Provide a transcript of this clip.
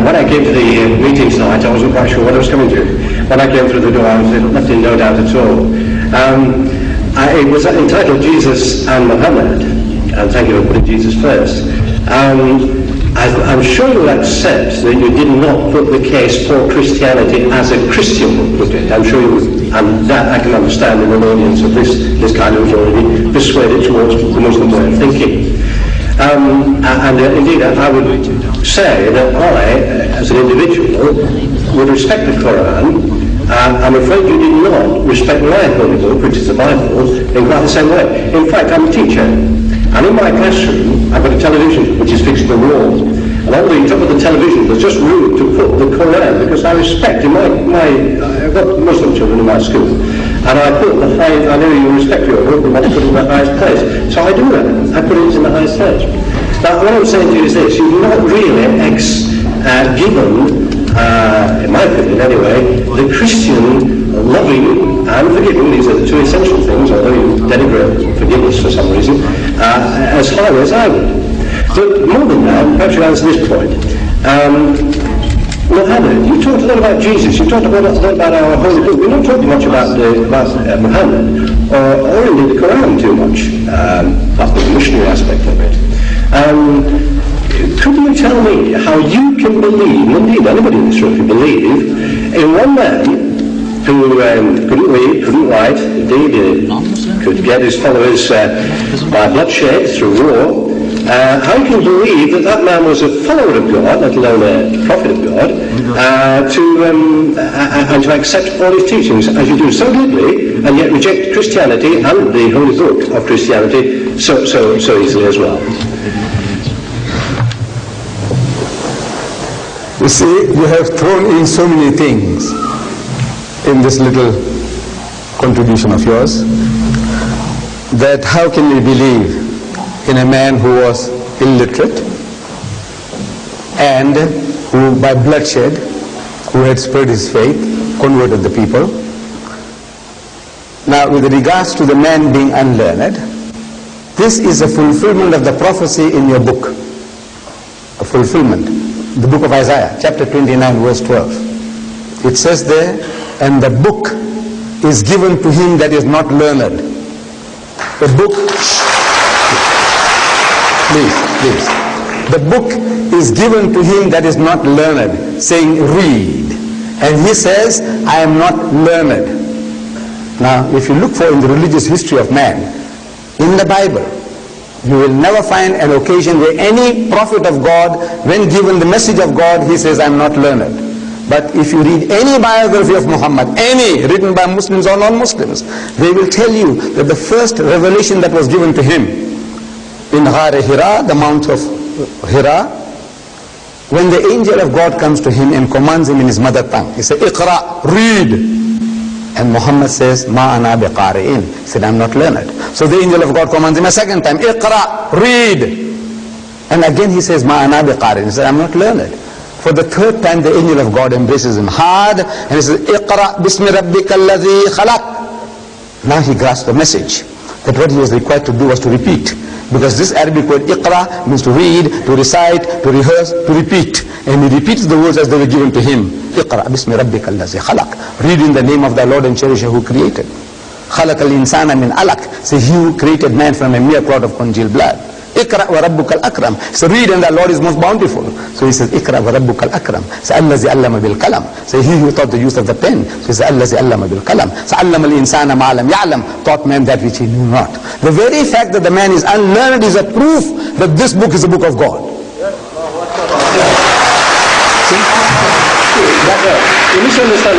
When I came to the meeting tonight, I wasn't quite sure what I was coming to. When I came through the door, I was left in no doubt at all. It was entitled Jesus and Muhammad, and thank you for putting Jesus first. I'm sure you'll accept that you did not put the case for Christianity as a Christian would put it. I'm sure you, and that I can understand in an audience of this kind of already persuaded towards the Muslim way of thinking. Indeed, I would say that I, as an individual, would respect the Quran. I'm afraid you did not respect my holy book, which is the Bible, in quite the same way. In fact, I'm a teacher, and in my classroom, I've got a television which is fixed to the wall, and on the top of the television there's just room to put the Quran, because I respect, I've got Muslim children in my school, and I put I know you respect your book, and I put it in the highest place. So I do that. I put it in the highest place. Now, what I'm saying to you is this: you've not really given, in my opinion anyway, the Christian loving and forgiving, these are the two essential things, although you denigrate forgiveness for some reason, as highly as I would. But more than that, perhaps you answer this point. Muhammad, you talked a lot about Jesus, you talked a lot about our holy book. We're not talking much about Muhammad, or indeed the Quran too much, apart from the missionary aspect of it. Could you tell me how you can believe, indeed anybody in this room can believe, in one man who couldn't read, couldn't write, indeed could get his followers by bloodshed through war, how you can believe that that man was a follower of God, let alone a prophet of God, and to accept all his teachings as you do so glibly, and yet reject Christianity and the holy book of Christianity so easily as well? You see, you have thrown in so many things in this little contribution of yours, that how can we believe in a man who was illiterate and who by bloodshed, who had spread his faith, converted the people. Now with regards to the man being unlearned, this is a fulfillment of the prophecy in your book, a fulfillment, the book of Isaiah, chapter 29, verse 12. It says there, and the book is given to him that is not learned. The book, please. The book is given to him that is not learned, saying read. And he says, I am not learned. Now, if you look for in the religious history of man, in the Bible, you will never find an occasion where any prophet of God, when given the message of God, he says, I am not learned. But if you read any biography of Muhammad, any written by Muslims or non-Muslims, they will tell you that the first revelation that was given to him in Ghar Hira, the Mount of Hira, when the angel of God comes to him and commands him in his mother tongue, he says, Iqra, read. And Muhammad says, Ma ana biqari'in. He said, I'm not learned. So the angel of God commands him a second time, Iqra, read. And again he says, Ma ana biqari'in. He said, I'm not learned. For the third time the angel of God embraces him hard and he says, Iqra bismi rabbika alladhi khalaq. Now he grasps the message that what he was required to do was to repeat. Because this Arabic word Iqra means to read, to recite, to rehearse, to repeat. And he repeats the words as they were given to him. Iqra bismi rabbika alladhi khalaq. Read in the name of thy Lord and Cherisher who created. Khalaq al-insana min alaq. Say, he who created man from a mere clot of congealed blood. Iqra wa rabbuka al-akram. So read and thy Lord is most bountiful. So he says, Iqra wa rabbuka al-akram. So allazi allama bil kalam. So he who taught the use of the pen. So he says, allazi allama bil kalam. So allama al-insana ma lam ya'lam. Taught man that which he knew not. The very fact that the man is unlearned is a proof that this book is the book of God. You misunderstand